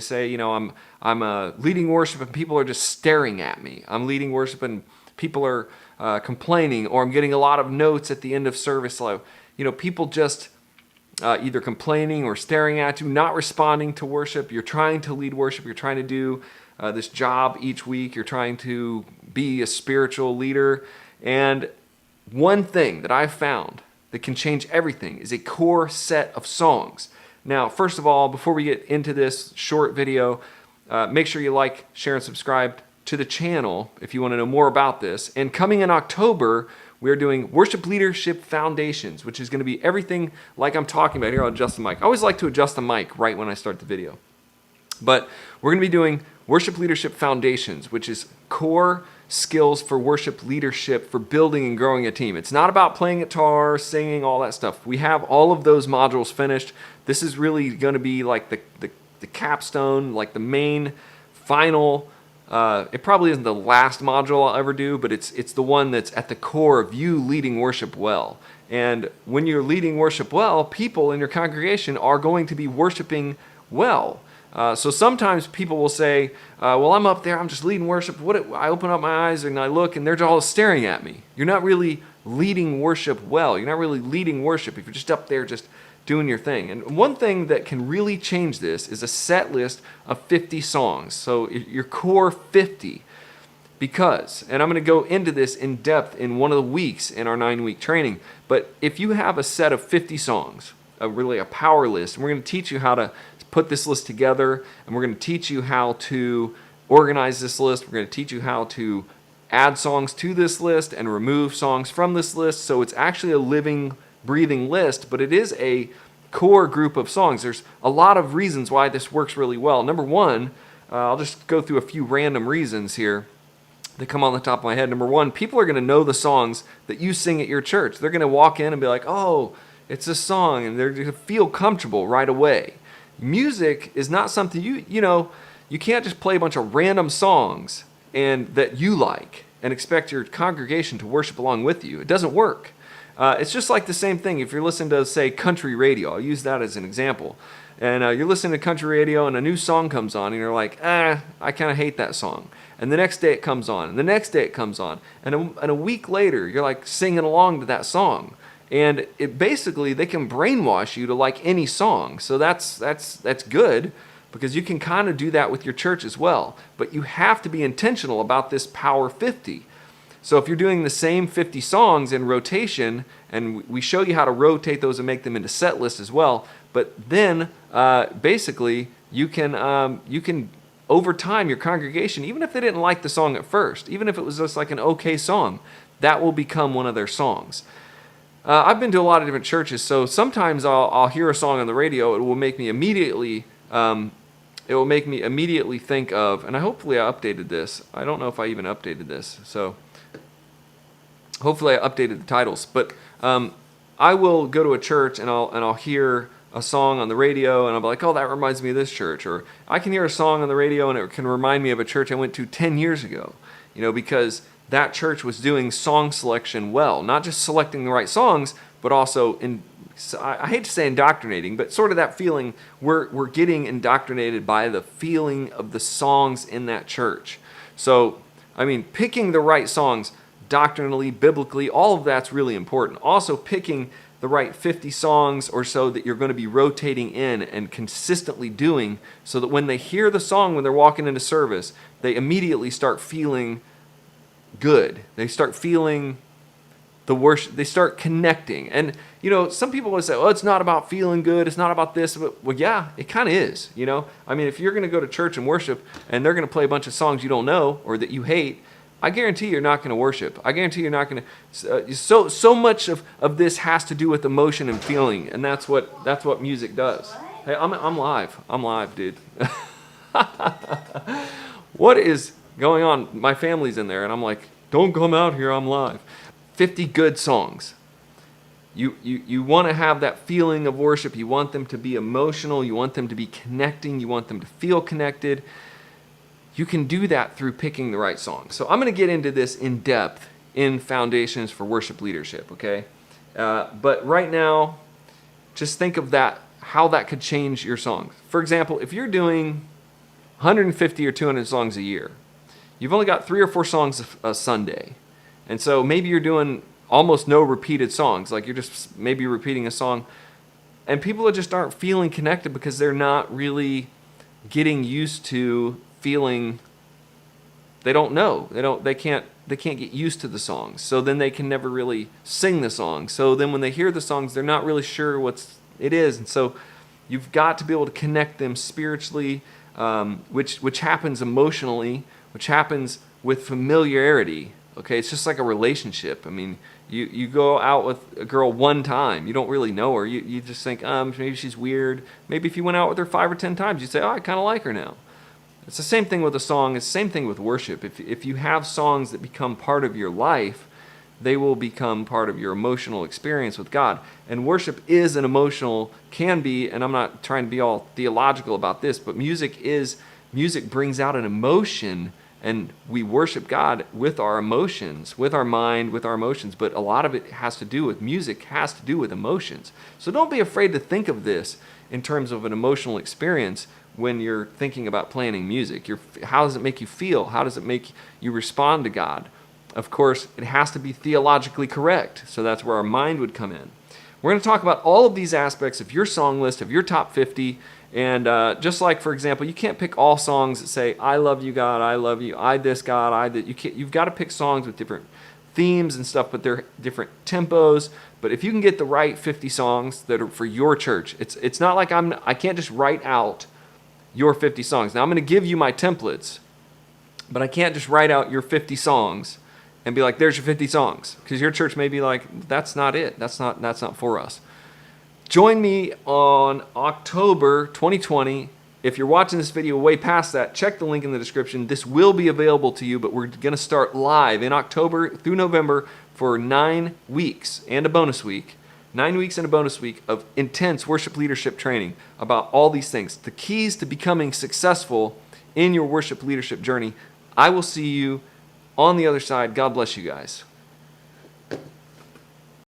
say, I'm leading worship and people are just staring at me. I'm leading worship and people are complaining, or I'm getting a lot of notes at the end of service. People just either complaining or staring at you, not responding to worship. You're trying to lead worship. You're trying to do this job each week. You're trying to be a spiritual leader. And one thing that I've found that can change everything is a core set of songs. Now, first of all, before we get into this short video, make sure you like, share, and subscribe to the channel if you want to know more about this. And coming in October, we're doing Worship Leadership Foundations, which is going to be everything like I'm talking about here. I'll adjust the mic. I always like to adjust the mic right when I start the video. But we're going to be doing Worship Leadership Foundations, which is core skills for worship leadership for building and growing a team. It's not about playing guitar, singing, all that stuff. We have all of those modules finished. This is really going to be like the capstone, like the main final. It probably isn't the last module I'll ever do, but it's the one that's at the core of you leading worship well. And when you're leading worship well, people in your congregation are going to be worshiping well. So sometimes people will say, well, I'm up there, I'm just leading worship. I open up my eyes and I look and they're all staring at me. You're not really leading worship well. You're not really leading worship if you're just up there just doing your thing. And one thing that can really change this is a set list of 50 songs. So your core 50. And I'm going to go into this in depth in one of the weeks in our 9-week training. But if you have a set of 50 songs, really a power list, and we're going to teach you how to put this list together, and we're going to teach you how to organize this list. We're going to teach you how to add songs to this list and remove songs from this list. So it's actually a living, breathing list, but it is a core group of songs. There's a lot of reasons why this works really well. Number one, I'll just go through a few random reasons here that come on the top of my head. Number one, people are going to know the songs that you sing at your church. They're going to walk in and be like, oh, it's a song, and they're going to feel comfortable right away. Music is not something you can't just play a bunch of random songs and that you like and expect your congregation to worship along with you. It doesn't work. It's just like the same thing if you're listening to, say, country radio. I'll use that as an example. And you're listening to country radio and a new song comes on and you're like, I kind of hate that song. And the next day it comes on, and the next day it comes on. And a week later, you're like singing along to that song. And it basically, they can brainwash you to like any song. So that's good, because you can kind of do that with your church as well. But you have to be intentional about this Power 50. So if you're doing the same 50 songs in rotation, and we show you how to rotate those and make them into set lists as well, but then basically you can over time, your congregation, even if they didn't like the song at first, even if it was just like an okay song, that will become one of their songs. I've been to a lot of different churches, so sometimes I'll hear a song on the radio. It will make me immediately think of, and hopefully I updated this. I don't know if I even updated this, so hopefully I updated the titles. But I will go to a church and I'll hear a song on the radio and I'll be like, oh, that reminds me of this church. Or I can hear a song on the radio and it can remind me of a church I went to 10 years ago, because that church was doing song selection well, not just selecting the right songs, but also I hate to say indoctrinating, but sort of that feeling we're getting indoctrinated by the feeling of the songs in that church. So, picking the right songs doctrinally, biblically, all of that's really important. Also, picking the right 50 songs or so that you're going to be rotating in and consistently doing, so that when they hear the song when they're walking into service, they immediately start feeling good. They start feeling the worship. They start connecting. And, some people will say, oh, it's not about feeling good. It's not about this. But, well, yeah, it kind of is, if you're going to go to church and worship and they're going to play a bunch of songs you don't know or that you hate, I guarantee you're not going to worship. I guarantee you're not going to. So much of this has to do with emotion and feeling, and that's what music does. Hey, I'm live. I'm live, dude. What is going on? My family's in there, and I'm like, don't come out here. I'm live. 50 good songs. You want to have that feeling of worship. You want them to be emotional. You want them to be connecting. You want them to feel connected. You can do that through picking the right song. So I'm going to get into this in depth in Foundations for Worship Leadership, okay? But right now, just think of that, how that could change your songs. For example, if you're doing 150 or 200 songs a year. You've only got 3 or 4 songs a Sunday. And so maybe you're doing almost no repeated songs. Like you're just maybe repeating a song. And people just aren't feeling connected because they're not really getting used to feeling, they don't know. They can't get used to the songs. So then they can never really sing the songs. So then when they hear the songs, they're not really sure what it is. And so you've got to be able to connect them spiritually, which happens emotionally, which happens with familiarity. Okay, it's just like a relationship. I mean, you go out with a girl one time, you don't really know her. You just think, maybe she's weird. Maybe if you went out with her 5 or 10 times, you'd say, oh, I kind of like her now. It's the same thing with a song. It's the same thing with worship. If you have songs that become part of your life, they will become part of your emotional experience with God. And worship is an emotional, can be, and I'm not trying to be all theological about this, but music brings out an emotion, and we worship God with our emotions, with our mind, with our emotions. But a lot of it has to do with music, has to do with emotions. So don't be afraid to think of this in terms of an emotional experience when you're thinking about planning music. How does it make you feel? How does it make you respond to God? Of course, it has to be theologically correct. So that's where our mind would come in. We're going to talk about all of these aspects of your song list, of your top 50. And just like, for example, you can't pick all songs that say, I love you, God, I love you, I this, God, I that. You've got to pick songs with different themes and stuff, but they're different tempos. But if you can get the right 50 songs that are for your church, it's not like I can't just write out your 50 songs. Now, I'm going to give you my templates, but I can't just write out your 50 songs and be like, there's your 50 songs. Because your church may be like, that's not it. That's not for us. Join me on October 2020. If you're watching this video way past that, check the link in the description. This will be available to you, but we're going to start live in October through November for 9 weeks and a bonus week. 9 weeks and a bonus week of intense worship leadership training about all these things. The keys to becoming successful in your worship leadership journey. I will see you on the other side. God bless you guys.